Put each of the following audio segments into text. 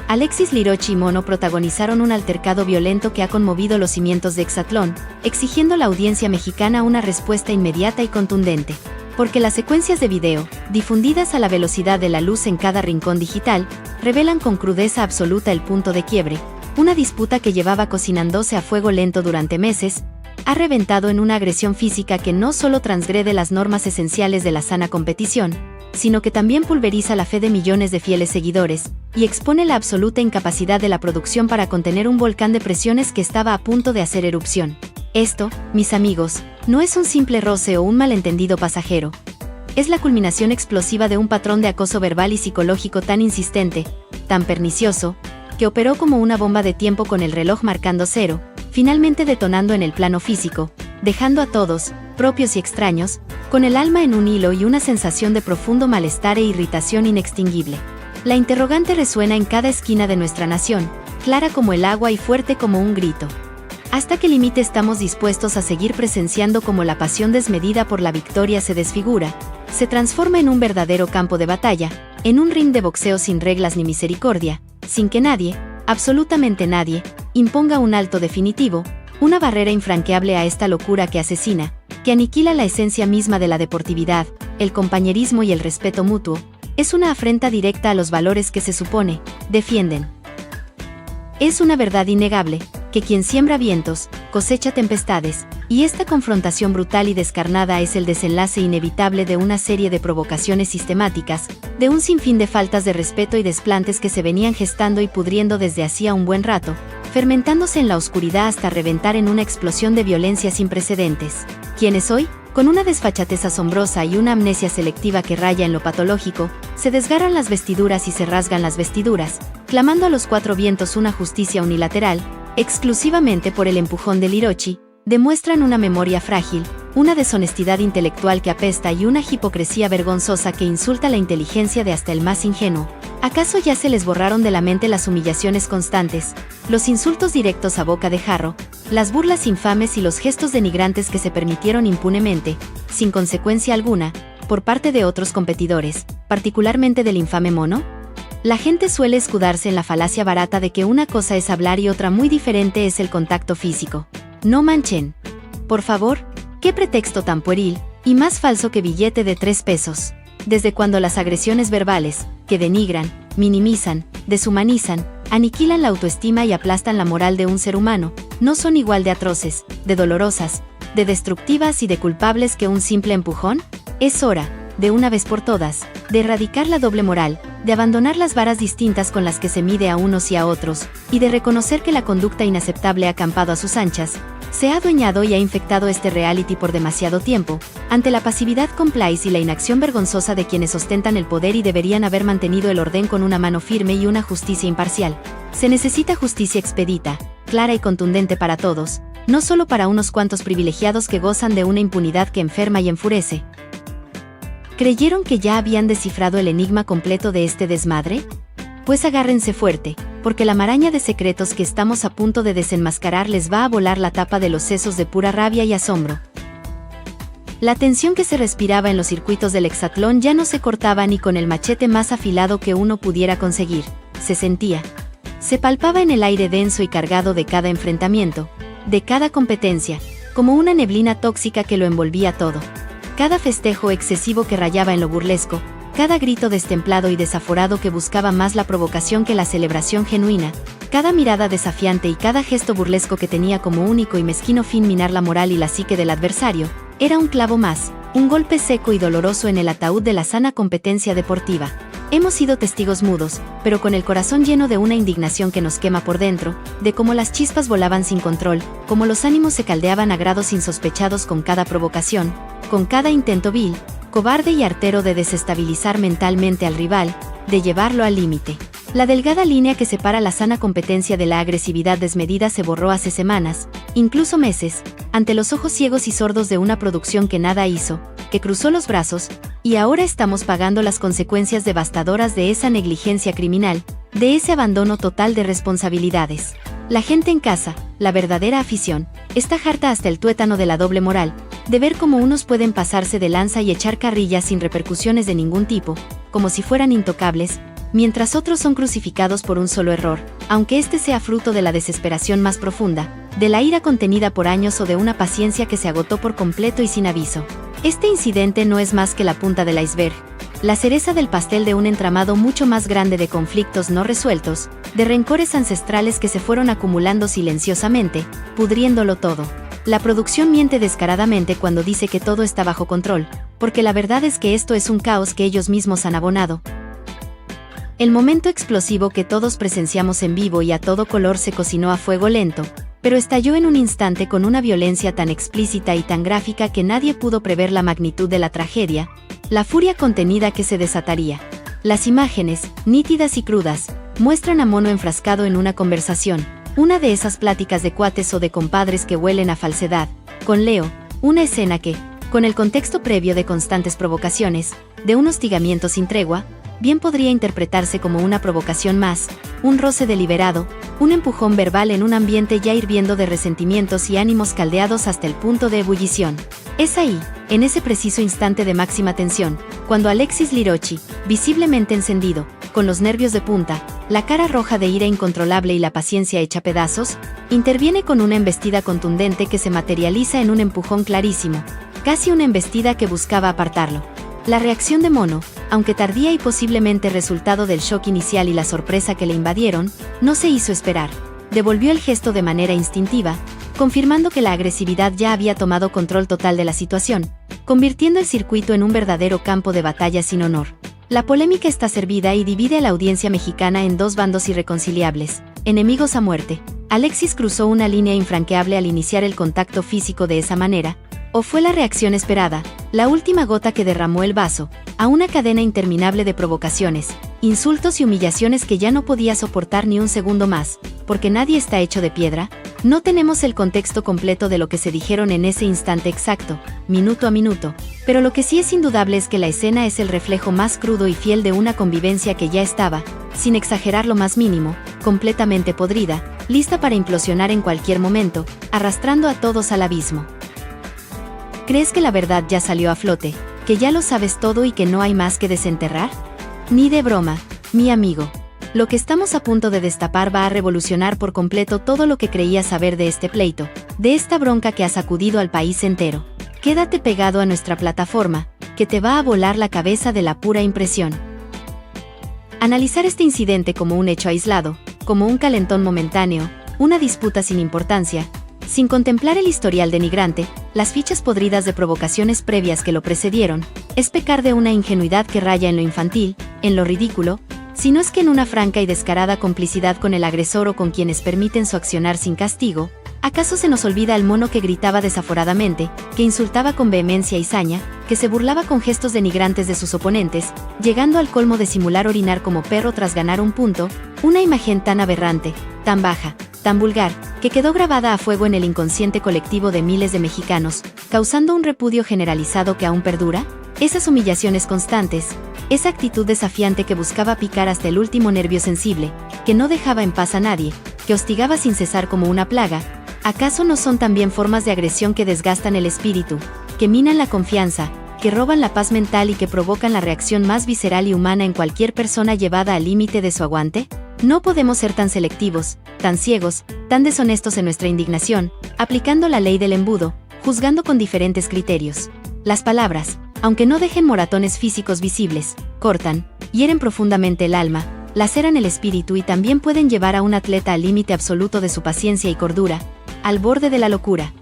Alexis Lirochi y Mono protagonizaron un altercado violento que ha conmovido los cimientos de Exatlón, exigiendo a la audiencia mexicana una respuesta inmediata y contundente. Porque las secuencias de video, difundidas a la velocidad de la luz en cada rincón digital, revelan con crudeza absoluta el punto de quiebre. Una disputa que llevaba cocinándose a fuego lento durante meses, ha reventado en una agresión física que no solo transgrede las normas esenciales de la sana competición, sino que también pulveriza la fe de millones de fieles seguidores, y expone la absoluta incapacidad de la producción para contener un volcán de presiones que estaba a punto de hacer erupción. Esto, mis amigos, no es un simple roce o un malentendido pasajero. Es la culminación explosiva de un patrón de acoso verbal y psicológico tan insistente, tan pernicioso, que operó como una bomba de tiempo con el reloj marcando cero, finalmente detonando en el plano físico, dejando a todos, propios y extraños, con el alma en un hilo y una sensación de profundo malestar e irritación inextinguible. La interrogante resuena en cada esquina de nuestra nación, clara como el agua y fuerte como un grito. ¿Hasta qué límite estamos dispuestos a seguir presenciando cómo la pasión desmedida por la victoria se desfigura, se transforma en un verdadero campo de batalla, en un ring de boxeo sin reglas ni misericordia, sin que nadie, absolutamente nadie, imponga un alto definitivo, una barrera infranqueable a esta locura que asesina, que aniquila la esencia misma de la deportividad, el compañerismo y el respeto mutuo? Es una afrenta directa a los valores que se supone defienden. Es una verdad innegable, que quien siembra vientos, cosecha tempestades, y esta confrontación brutal y descarnada es el desenlace inevitable de una serie de provocaciones sistemáticas, de un sinfín de faltas de respeto y desplantes que se venían gestando y pudriendo desde hacía un buen rato, fermentándose en la oscuridad hasta reventar en una explosión de violencia sin precedentes. Quienes hoy, con una desfachatez asombrosa y una amnesia selectiva que raya en lo patológico, se desgarran las vestiduras y se rasgan las vestiduras, clamando a los cuatro vientos una justicia unilateral, exclusivamente por el empujón de Lirochi, demuestran una memoria frágil, una deshonestidad intelectual que apesta y una hipocresía vergonzosa que insulta la inteligencia de hasta el más ingenuo. ¿Acaso ya se les borraron de la mente las humillaciones constantes, los insultos directos a boca de jarro, las burlas infames y los gestos denigrantes que se permitieron impunemente, sin consecuencia alguna, por parte de otros competidores, particularmente del infame Mono? La gente suele escudarse en la falacia barata de que una cosa es hablar y otra muy diferente es el contacto físico. No manchen. Por favor, ¿qué pretexto tan pueril, y más falso que billete de 3 pesos? Desde cuando las agresiones verbales, que denigran, minimizan, deshumanizan, aniquilan la autoestima y aplastan la moral de un ser humano, no son igual de atroces, de dolorosas, de destructivas y de culpables que un simple empujón? Es hora, de una vez por todas, de erradicar la doble moral, de abandonar las varas distintas con las que se mide a unos y a otros, y de reconocer que la conducta inaceptable ha acampado a sus anchas, se ha adueñado y ha infectado este reality por demasiado tiempo, ante la pasividad complice y la inacción vergonzosa de quienes ostentan el poder y deberían haber mantenido el orden con una mano firme y una justicia imparcial. Se necesita justicia expedita, clara y contundente para todos, no solo para unos cuantos privilegiados que gozan de una impunidad que enferma y enfurece. ¿Creyeron que ya habían descifrado el enigma completo de este desmadre? Pues agárrense fuerte, porque la maraña de secretos que estamos a punto de desenmascarar les va a volar la tapa de los sesos de pura rabia y asombro. La tensión que se respiraba en los circuitos del hexatlón ya no se cortaba ni con el machete más afilado que uno pudiera conseguir, se sentía. Se palpaba en el aire denso y cargado de cada enfrentamiento, de cada competencia, como una neblina tóxica que lo envolvía todo. Cada festejo excesivo que rayaba en lo burlesco, cada grito destemplado y desaforado que buscaba más la provocación que la celebración genuina, cada mirada desafiante y cada gesto burlesco que tenía como único y mezquino fin minar la moral y la psique del adversario, era un clavo más, un golpe seco y doloroso en el ataúd de la sana competencia deportiva. Hemos sido testigos mudos, pero con el corazón lleno de una indignación que nos quema por dentro, de cómo las chispas volaban sin control, cómo los ánimos se caldeaban a grados insospechados con cada provocación, con cada intento vil, cobarde y artero de desestabilizar mentalmente al rival, de llevarlo al límite. La delgada línea que separa la sana competencia de la agresividad desmedida se borró hace semanas, incluso meses, ante los ojos ciegos y sordos de una producción que nada hizo, que cruzó los brazos, y ahora estamos pagando las consecuencias devastadoras de esa negligencia criminal, de ese abandono total de responsabilidades. La gente en casa, la verdadera afición, está harta hasta el tuétano de la doble moral, de ver cómo unos pueden pasarse de lanza y echar carrilla sin repercusiones de ningún tipo, como si fueran intocables, mientras otros son crucificados por un solo error, aunque este sea fruto de la desesperación más profunda, de la ira contenida por años o de una paciencia que se agotó por completo y sin aviso. Este incidente no es más que la punta del iceberg, la cereza del pastel de un entramado mucho más grande de conflictos no resueltos, de rencores ancestrales que se fueron acumulando silenciosamente, pudriéndolo todo. La producción miente descaradamente cuando dice que todo está bajo control, porque la verdad es que esto es un caos que ellos mismos han abonado. El momento explosivo que todos presenciamos en vivo y a todo color se cocinó a fuego lento, pero estalló en un instante con una violencia tan explícita y tan gráfica que nadie pudo prever la magnitud de la tragedia, la furia contenida que se desataría. Las imágenes, nítidas y crudas, muestran a Mono enfrascado en una conversación, una de esas pláticas de cuates o de compadres que huelen a falsedad, con Leo, una escena que, con el contexto previo de constantes provocaciones, de un hostigamiento sin tregua, bien podría interpretarse como una provocación más, un roce deliberado, un empujón verbal en un ambiente ya hirviendo de resentimientos y ánimos caldeados hasta el punto de ebullición. Es ahí, en ese preciso instante de máxima tensión, cuando Alexis Lirochi, visiblemente encendido, con los nervios de punta, la cara roja de ira incontrolable y la paciencia hecha pedazos, interviene con una embestida contundente que se materializa en un empujón clarísimo, casi una embestida que buscaba apartarlo. La reacción de Mono, aunque tardía y posiblemente resultado del shock inicial y la sorpresa que le invadieron, no se hizo esperar. Devolvió el gesto de manera instintiva, confirmando que la agresividad ya había tomado control total de la situación, convirtiendo el circuito en un verdadero campo de batalla sin honor. La polémica está servida y divide a la audiencia mexicana en dos bandos irreconciliables, enemigos a muerte. Alexis cruzó una línea infranqueable al iniciar el contacto físico de esa manera, ¿o fue la reacción esperada, la última gota que derramó el vaso, a una cadena interminable de provocaciones, insultos y humillaciones que ya no podía soportar ni un segundo más, porque nadie está hecho de piedra? No tenemos el contexto completo de lo que se dijeron en ese instante exacto, minuto a minuto, pero lo que sí es indudable es que la escena es el reflejo más crudo y fiel de una convivencia que ya estaba, sin exagerar lo más mínimo, completamente podrida, lista para implosionar en cualquier momento, arrastrando a todos al abismo. ¿Crees que la verdad ya salió a flote, que ya lo sabes todo y que no hay más que desenterrar? Ni de broma, mi amigo. Lo que estamos a punto de destapar va a revolucionar por completo todo lo que creías saber de este pleito, de esta bronca que ha sacudido al país entero. Quédate pegado a nuestra plataforma, que te va a volar la cabeza de la pura impresión. Analizar este incidente como un hecho aislado, como un calentón momentáneo, una disputa sin importancia, sin contemplar el historial denigrante, las fichas podridas de provocaciones previas que lo precedieron, es pecar de una ingenuidad que raya en lo infantil, en lo ridículo, si no es que en una franca y descarada complicidad con el agresor o con quienes permiten su accionar sin castigo. ¿Acaso se nos olvida el Mono que gritaba desaforadamente, que insultaba con vehemencia y saña, que se burlaba con gestos denigrantes de sus oponentes, llegando al colmo de simular orinar como perro tras ganar un punto, una imagen tan aberrante, tan baja, tan vulgar, que quedó grabada a fuego en el inconsciente colectivo de miles de mexicanos, causando un repudio generalizado que aún perdura? Esas humillaciones constantes, esa actitud desafiante que buscaba picar hasta el último nervio sensible, que no dejaba en paz a nadie, que hostigaba sin cesar como una plaga, ¿acaso no son también formas de agresión que desgastan el espíritu, que minan la confianza, que roban la paz mental y que provocan la reacción más visceral y humana en cualquier persona llevada al límite de su aguante? No podemos ser tan selectivos, tan ciegos, tan deshonestos en nuestra indignación, aplicando la ley del embudo, juzgando con diferentes criterios. Las palabras, aunque no dejen moratones físicos visibles, cortan, hieren profundamente el alma, laceran el espíritu y también pueden llevar a un atleta al límite absoluto de su paciencia y cordura, al borde de la locura.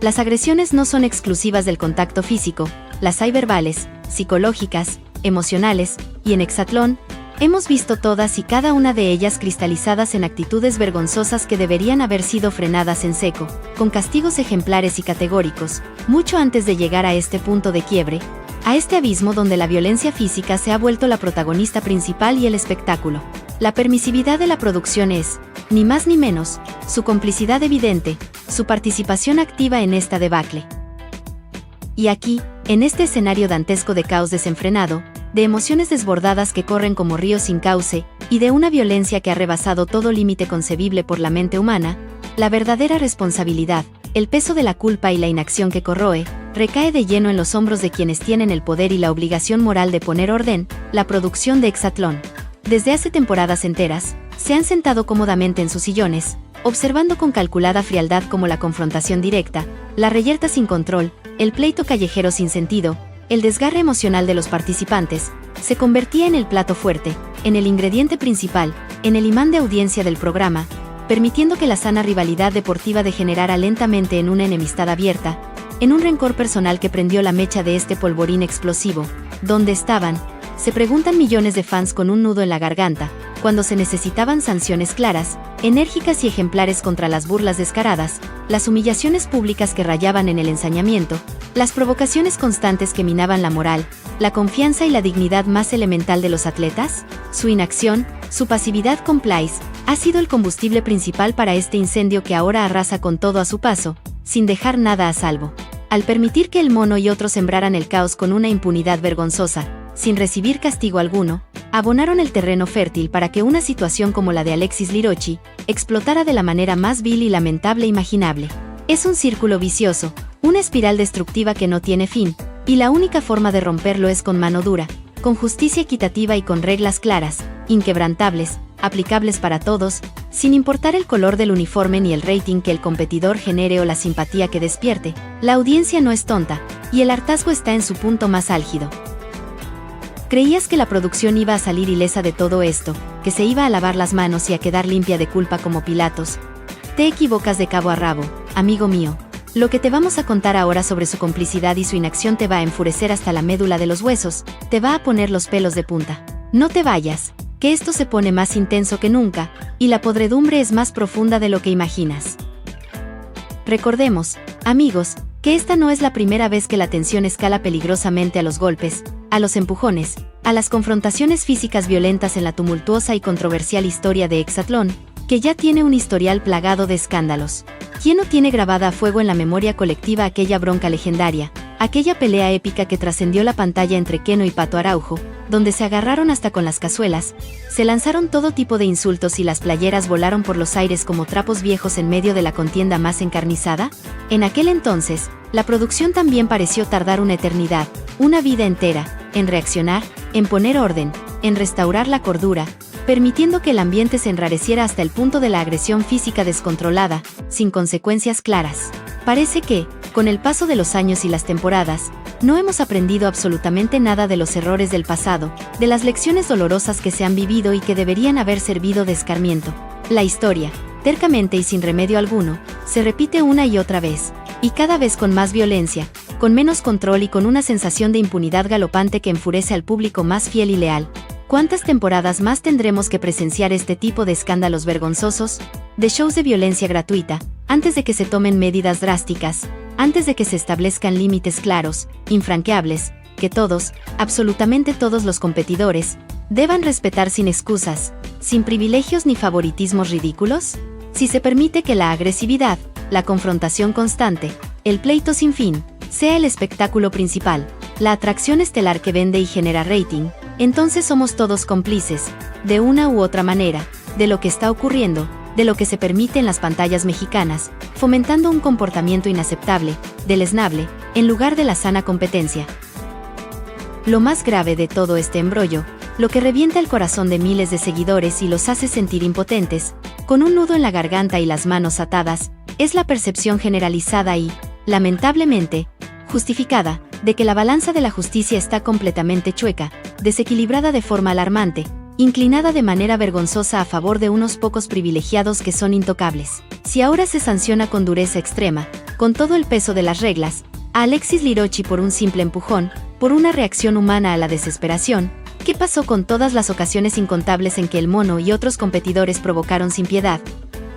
Las agresiones no son exclusivas del contacto físico, las hay verbales, psicológicas, emocionales, y en Exatlón, hemos visto todas y cada una de ellas cristalizadas en actitudes vergonzosas que deberían haber sido frenadas en seco, con castigos ejemplares y categóricos, mucho antes de llegar a este punto de quiebre, a este abismo donde la violencia física se ha vuelto la protagonista principal y el espectáculo. La permisividad de la producción es, ni más ni menos, su complicidad evidente, su participación activa en esta debacle. Y aquí, en este escenario dantesco de caos desenfrenado, de emociones desbordadas que corren como ríos sin cauce, y de una violencia que ha rebasado todo límite concebible por la mente humana, la verdadera responsabilidad, el peso de la culpa y la inacción que corroe, recae de lleno en los hombros de quienes tienen el poder y la obligación moral de poner orden, la producción de Exatlón. desde hace temporadas enteras, se han sentado cómodamente en sus sillones, observando con calculada frialdad cómo la confrontación directa, la reyerta sin control, el pleito callejero sin sentido, el desgarre emocional de los participantes, se convertía en el plato fuerte, en el ingrediente principal, en el imán de audiencia del programa, permitiendo que la sana rivalidad deportiva degenerara lentamente en una enemistad abierta, en un rencor personal que prendió la mecha de este polvorín explosivo. ¿Dónde estaban?, se preguntan millones de fans con un nudo en la garganta, cuando se necesitaban sanciones claras, enérgicas y ejemplares contra las burlas descaradas, las humillaciones públicas que rayaban en el ensañamiento, las provocaciones constantes que minaban la moral, la confianza y la dignidad más elemental de los atletas. Su inacción, su pasividad complice, ha sido el combustible principal para este incendio que ahora arrasa con todo a su paso, sin dejar nada a salvo. Al permitir que el mono y otros sembraran el caos con una impunidad vergonzosa, sin recibir castigo alguno, abonaron el terreno fértil para que una situación como la de Alexis Lirochi explotara de la manera más vil y lamentable imaginable. Es un círculo vicioso, una espiral destructiva que no tiene fin, y la única forma de romperlo es con mano dura, con justicia equitativa y con reglas claras, inquebrantables, aplicables para todos, sin importar el color del uniforme ni el rating que el competidor genere o la simpatía que despierte. La audiencia no es tonta, y el hartazgo está en su punto más álgido. ¿Creías que la producción iba a salir ilesa de todo esto, que se iba a lavar las manos y a quedar limpia de culpa como Pilatos? Te equivocas de cabo a rabo, amigo mío. Lo que te vamos a contar ahora sobre su complicidad y su inacción te va a enfurecer hasta la médula de los huesos, te va a poner los pelos de punta. No te vayas, que esto se pone más intenso que nunca, y la podredumbre es más profunda de lo que imaginas. Recordemos, amigos, que esta no es la primera vez que la tensión escala peligrosamente a los golpes, a los empujones, a las confrontaciones físicas violentas en la tumultuosa y controversial historia de Hexatlón, que ya tiene un historial plagado de escándalos. ¿Quién no tiene grabada a fuego en la memoria colectiva aquella bronca legendaria, aquella pelea épica que trascendió la pantalla entre Keno y Pato Araujo, donde se agarraron hasta con las cazuelas, se lanzaron todo tipo de insultos y las playeras volaron por los aires como trapos viejos en medio de la contienda más encarnizada? En aquel entonces, la producción también pareció tardar una eternidad, una vida entera, en reaccionar, en poner orden, en restaurar la cordura, permitiendo que el ambiente se enrareciera hasta el punto de la agresión física descontrolada, sin consecuencias claras. Parece que, con el paso de los años y las temporadas, no hemos aprendido absolutamente nada de los errores del pasado, de las lecciones dolorosas que se han vivido y que deberían haber servido de escarmiento. La historia, tercamente y sin remedio alguno, se repite una y otra vez, y cada vez con más violencia, con menos control y con una sensación de impunidad galopante que enfurece al público más fiel y leal. ¿Cuántas temporadas más tendremos que presenciar este tipo de escándalos vergonzosos, de shows de violencia gratuita, antes de que se tomen medidas drásticas, antes de que se establezcan límites claros, infranqueables, que todos, absolutamente todos los competidores, deban respetar sin excusas, sin privilegios ni favoritismos ridículos? Si se permite que la agresividad, la confrontación constante, el pleito sin fin, sea el espectáculo principal, la atracción estelar que vende y genera rating, entonces somos todos cómplices, de una u otra manera, de lo que está ocurriendo, de lo que se permite en las pantallas mexicanas, fomentando un comportamiento inaceptable, deleznable, en lugar de la sana competencia. Lo más grave de todo este embrollo, lo que revienta el corazón de miles de seguidores y los hace sentir impotentes, con un nudo en la garganta y las manos atadas, es la percepción generalizada y, lamentablemente, justificada, de que la balanza de la justicia está completamente chueca, desequilibrada de forma alarmante, inclinada de manera vergonzosa a favor de unos pocos privilegiados que son intocables. Si ahora se sanciona con dureza extrema, con todo el peso de las reglas, a Alexis Lirochi por un simple empujón, por una reacción humana a la desesperación, ¿qué pasó con todas las ocasiones incontables en que el mono y otros competidores provocaron sin piedad,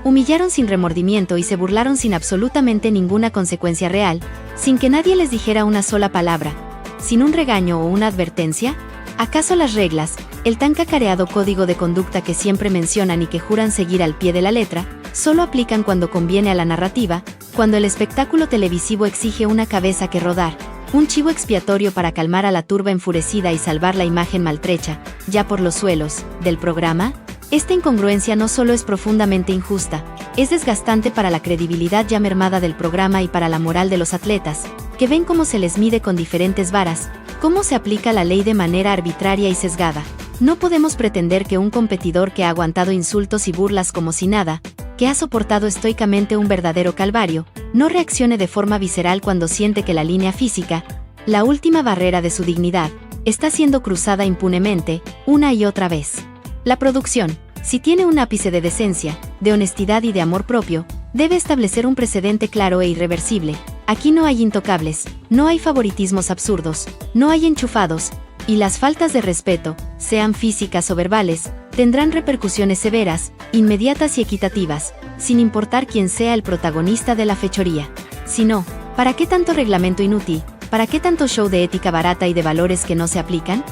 humillaron sin remordimiento y se burlaron sin absolutamente ninguna consecuencia real, sin que nadie les dijera una sola palabra, sin un regaño o una advertencia? ¿Acaso las reglas, el tan cacareado código de conducta que siempre mencionan y que juran seguir al pie de la letra, solo aplican cuando conviene a la narrativa, cuando el espectáculo televisivo exige una cabeza que rodar, un chivo expiatorio para calmar a la turba enfurecida y salvar la imagen maltrecha, ya por los suelos, del programa? Esta incongruencia no solo es profundamente injusta, es desgastante para la credibilidad ya mermada del programa y para la moral de los atletas, que ven cómo se les mide con diferentes varas, cómo se aplica la ley de manera arbitraria y sesgada. No podemos pretender que un competidor que ha aguantado insultos y burlas como si nada, que ha soportado estoicamente un verdadero calvario, no reaccione de forma visceral cuando siente que la línea física, la última barrera de su dignidad, está siendo cruzada impunemente, una y otra vez. La producción, si tiene un ápice de decencia, de honestidad y de amor propio, debe establecer un precedente claro e irreversible. Aquí no hay intocables, no hay favoritismos absurdos, no hay enchufados, y las faltas de respeto, sean físicas o verbales, tendrán repercusiones severas, inmediatas y equitativas, sin importar quién sea el protagonista de la fechoría. Si no, ¿para qué tanto reglamento inútil? ¿Para qué tanto show de ética barata y de valores que no se aplican?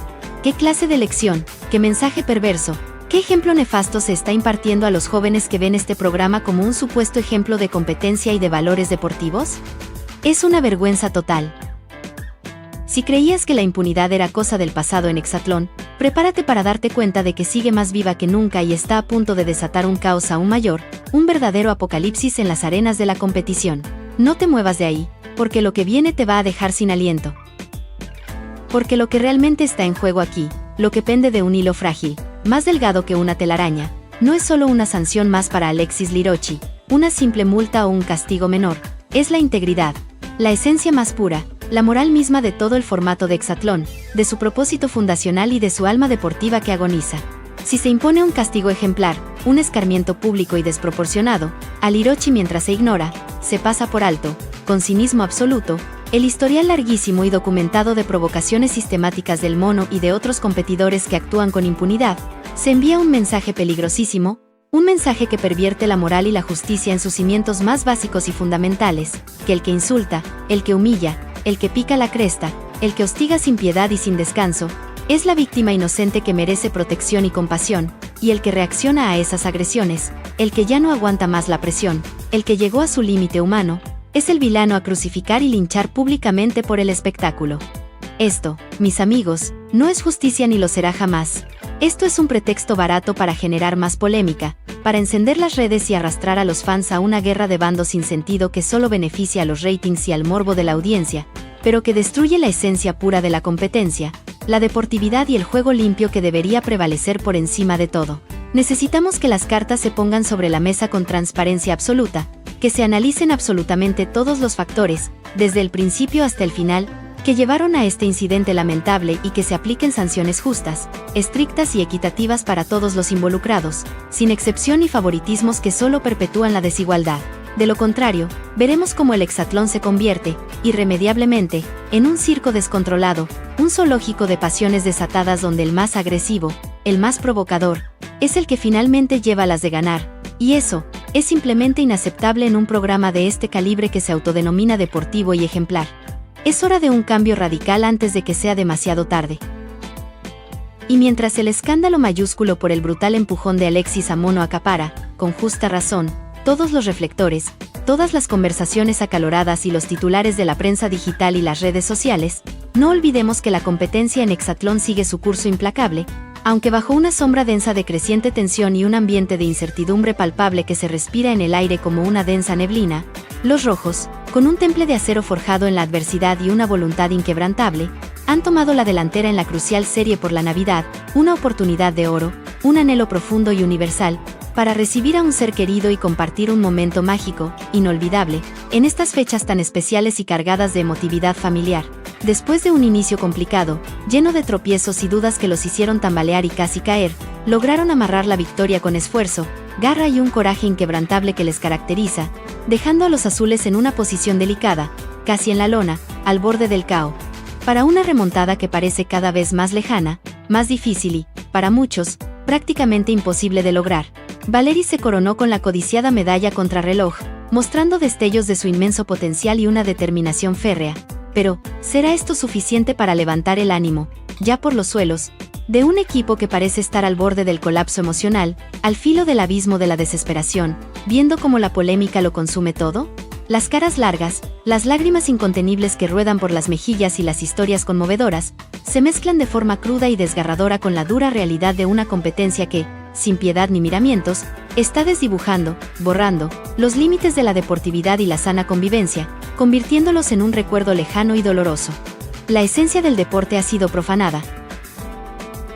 ¿Qué clase de lección? ¿Qué mensaje perverso? ¿Qué ejemplo nefasto se está impartiendo a los jóvenes que ven este programa como un supuesto ejemplo de competencia y de valores deportivos? Es una vergüenza total. Si creías que la impunidad era cosa del pasado en Hexatlón, prepárate para darte cuenta de que sigue más viva que nunca y está a punto de desatar un caos aún mayor, un verdadero apocalipsis en las arenas de la competición. No te muevas de ahí, porque lo que viene te va a dejar sin aliento. Porque lo que realmente está en juego aquí, lo que pende de un hilo frágil, más delgado que una telaraña, no es solo una sanción más para Alexis Lirochi, una simple multa o un castigo menor, es la integridad, la esencia más pura, la moral misma de todo el formato de Hexatlón, de su propósito fundacional y de su alma deportiva que agoniza. Si se impone un castigo ejemplar, un escarmiento público y desproporcionado, a Lirochi mientras se ignora, se pasa por alto, con cinismo absoluto, el historial larguísimo y documentado de provocaciones sistemáticas del mono y de otros competidores que actúan con impunidad, se envía un mensaje peligrosísimo, un mensaje que pervierte la moral y la justicia en sus cimientos más básicos y fundamentales, que el que insulta, el que humilla, el que pica la cresta, el que hostiga sin piedad y sin descanso, es la víctima inocente que merece protección y compasión, y el que reacciona a esas agresiones, el que ya no aguanta más la presión, el que llegó a su límite humano, es el vilano a crucificar y linchar públicamente por el espectáculo. Esto, mis amigos, no es justicia ni lo será jamás. Esto es un pretexto barato para generar más polémica, para encender las redes y arrastrar a los fans a una guerra de bandos sin sentido que solo beneficia a los ratings y al morbo de la audiencia, pero que destruye la esencia pura de la competencia, la deportividad y el juego limpio que debería prevalecer por encima de todo. Necesitamos que las cartas se pongan sobre la mesa con transparencia absoluta, que se analicen absolutamente todos los factores, desde el principio hasta el final, que llevaron a este incidente lamentable y que se apliquen sanciones justas, estrictas y equitativas para todos los involucrados, sin excepción y favoritismos que solo perpetúan la desigualdad. De lo contrario, veremos cómo el hexatlón se convierte, irremediablemente, en un circo descontrolado, un zoológico de pasiones desatadas donde el más agresivo, el más provocador, es el que finalmente lleva las de ganar, y eso es simplemente inaceptable en un programa de este calibre que se autodenomina deportivo y ejemplar. Es hora de un cambio radical antes de que sea demasiado tarde. Y mientras el escándalo mayúsculo por el brutal empujón de Alexis a Mono acapara, con justa razón, todos los reflectores, todas las conversaciones acaloradas y los titulares de la prensa digital y las redes sociales, no olvidemos que la competencia en hexatlón sigue su curso implacable, aunque bajo una sombra densa de creciente tensión y un ambiente de incertidumbre palpable que se respira en el aire como una densa neblina, los rojos, con un temple de acero forjado en la adversidad y una voluntad inquebrantable, han tomado la delantera en la crucial serie por la Navidad, una oportunidad de oro, un anhelo profundo y universal, para recibir a un ser querido y compartir un momento mágico, inolvidable, en estas fechas tan especiales y cargadas de emotividad familiar. Después de un inicio complicado, lleno de tropiezos y dudas que los hicieron tambalear y casi caer, lograron amarrar la victoria con esfuerzo, garra y un coraje inquebrantable que les caracteriza, dejando a los azules en una posición delicada, casi en la lona, al borde del caos. Para una remontada que parece cada vez más lejana, más difícil y, para muchos, prácticamente imposible de lograr, Valeri se coronó con la codiciada medalla contrarreloj, mostrando destellos de su inmenso potencial y una determinación férrea. Pero, ¿será esto suficiente para levantar el ánimo, ya por los suelos, de un equipo que parece estar al borde del colapso emocional, al filo del abismo de la desesperación, viendo cómo la polémica lo consume todo? Las caras largas, las lágrimas incontenibles que ruedan por las mejillas y las historias conmovedoras, se mezclan de forma cruda y desgarradora con la dura realidad de una competencia que, sin piedad ni miramientos, está desdibujando, borrando, los límites de la deportividad y la sana convivencia, convirtiéndolos en un recuerdo lejano y doloroso. La esencia del deporte ha sido profanada.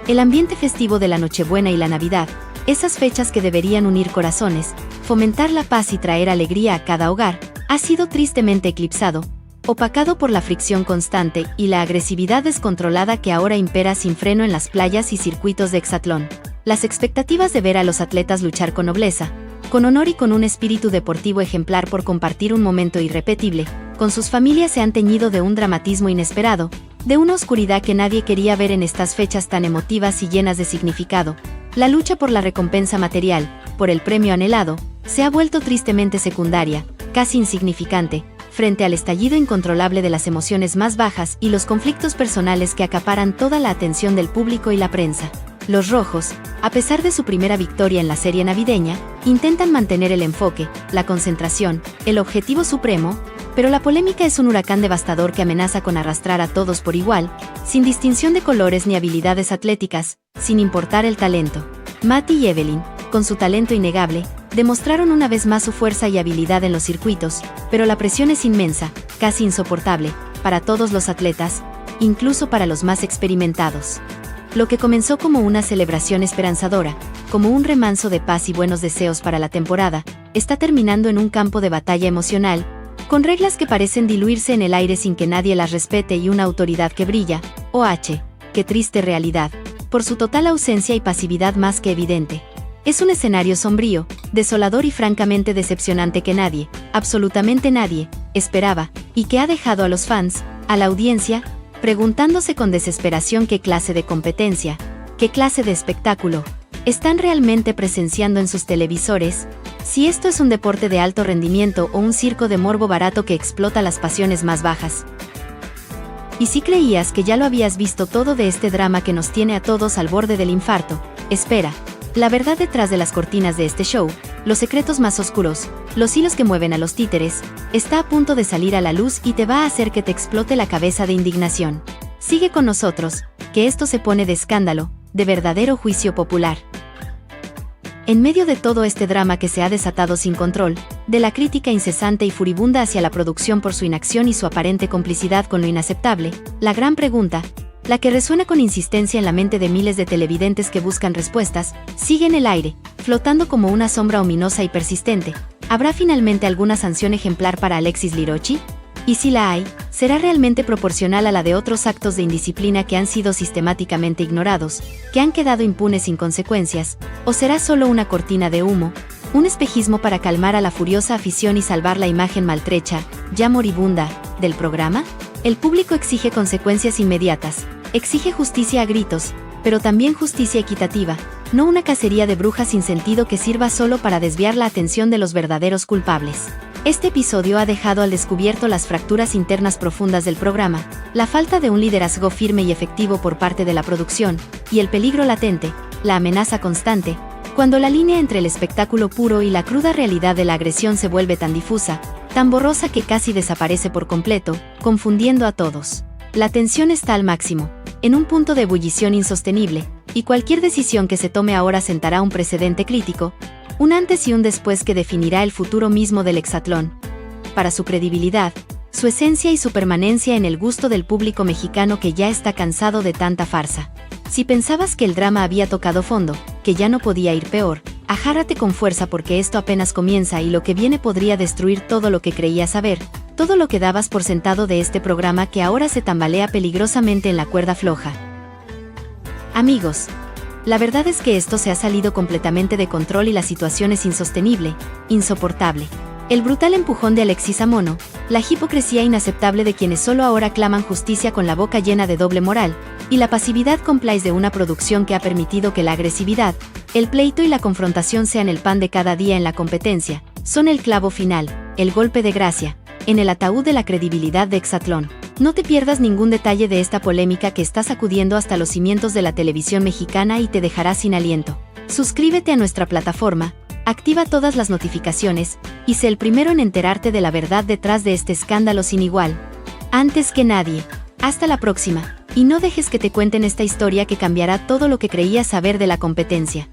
El ambiente festivo de la Nochebuena y la Navidad, esas fechas que deberían unir corazones, fomentar la paz y traer alegría a cada hogar, ha sido tristemente eclipsado, opacado por la fricción constante y la agresividad descontrolada que ahora impera sin freno en las playas y circuitos de hexatlón. Las expectativas de ver a los atletas luchar con nobleza, con honor y con un espíritu deportivo ejemplar por compartir un momento irrepetible, con sus familias se han teñido de un dramatismo inesperado, de una oscuridad que nadie quería ver en estas fechas tan emotivas y llenas de significado. La lucha por la recompensa material, por el premio anhelado, se ha vuelto tristemente secundaria, casi insignificante, frente al estallido incontrolable de las emociones más bajas y los conflictos personales que acaparan toda la atención del público y la prensa. Los rojos, a pesar de su primera victoria en la serie navideña, intentan mantener el enfoque, la concentración, el objetivo supremo, pero la polémica es un huracán devastador que amenaza con arrastrar a todos por igual, sin distinción de colores ni habilidades atléticas, sin importar el talento. Matty y Evelyn, con su talento innegable, demostraron una vez más su fuerza y habilidad en los circuitos, pero la presión es inmensa, casi insoportable, para todos los atletas, incluso para los más experimentados. Lo que comenzó como una celebración esperanzadora, como un remanso de paz y buenos deseos para la temporada, está terminando en un campo de batalla emocional, con reglas que parecen diluirse en el aire sin que nadie las respete y una autoridad que brilla, qué triste realidad, por su total ausencia y pasividad más que evidente. Es un escenario sombrío, desolador y francamente decepcionante que nadie, absolutamente nadie, esperaba, y que ha dejado a los fans, a la audiencia, preguntándose con desesperación qué clase de competencia, qué clase de espectáculo están realmente presenciando en sus televisores, si esto es un deporte de alto rendimiento o un circo de morbo barato que explota las pasiones más bajas. Y si creías que ya lo habías visto todo de este drama que nos tiene a todos al borde del infarto, espera. La verdad detrás de las cortinas de este show, los secretos más oscuros, los hilos que mueven a los títeres, está a punto de salir a la luz y te va a hacer que te explote la cabeza de indignación. Sigue con nosotros, que esto se pone de escándalo, de verdadero juicio popular. En medio de todo este drama que se ha desatado sin control, de la crítica incesante y furibunda hacia la producción por su inacción y su aparente complicidad con lo inaceptable, la gran pregunta, la que resuena con insistencia en la mente de miles de televidentes que buscan respuestas, sigue en el aire, flotando como una sombra ominosa y persistente. ¿Habrá finalmente alguna sanción ejemplar para Alexis Lirochi? Y si la hay, ¿será realmente proporcional a la de otros actos de indisciplina que han sido sistemáticamente ignorados, que han quedado impunes sin consecuencias, o será solo una cortina de humo, un espejismo para calmar a la furiosa afición y salvar la imagen maltrecha, ya moribunda, del programa? El público exige consecuencias inmediatas, exige justicia a gritos, pero también justicia equitativa, no una cacería de brujas sin sentido que sirva solo para desviar la atención de los verdaderos culpables. Este episodio ha dejado al descubierto las fracturas internas profundas del programa, la falta de un liderazgo firme y efectivo por parte de la producción, y el peligro latente, la amenaza constante, cuando la línea entre el espectáculo puro y la cruda realidad de la agresión se vuelve tan difusa, tan borrosa que casi desaparece por completo, confundiendo a todos. La tensión está al máximo, en un punto de ebullición insostenible, y cualquier decisión que se tome ahora sentará un precedente crítico, un antes y un después que definirá el futuro mismo del hexatlón. Para su credibilidad, su esencia y su permanencia en el gusto del público mexicano que ya está cansado de tanta farsa. Si pensabas que el drama había tocado fondo, que ya no podía ir peor, agárrate con fuerza porque esto apenas comienza y lo que viene podría destruir todo lo que creías saber, todo lo que dabas por sentado de este programa que ahora se tambalea peligrosamente en la cuerda floja. Amigos, la verdad es que esto se ha salido completamente de control y la situación es insostenible, insoportable. El brutal empujón de Alexis a Mono, la hipocresía inaceptable de quienes solo ahora claman justicia con la boca llena de doble moral, y la pasividad cómplice de una producción que ha permitido que la agresividad, el pleito y la confrontación sean el pan de cada día en la competencia, son el clavo final, el golpe de gracia, en el ataúd de la credibilidad de Hexatlón. No te pierdas ningún detalle de esta polémica que está sacudiendo hasta los cimientos de la televisión mexicana y te dejará sin aliento. Suscríbete a nuestra plataforma, activa todas las notificaciones, y sé el primero en enterarte de la verdad detrás de este escándalo sin igual. Antes que nadie. Hasta la próxima, y no dejes que te cuenten esta historia que cambiará todo lo que creías saber de la competencia.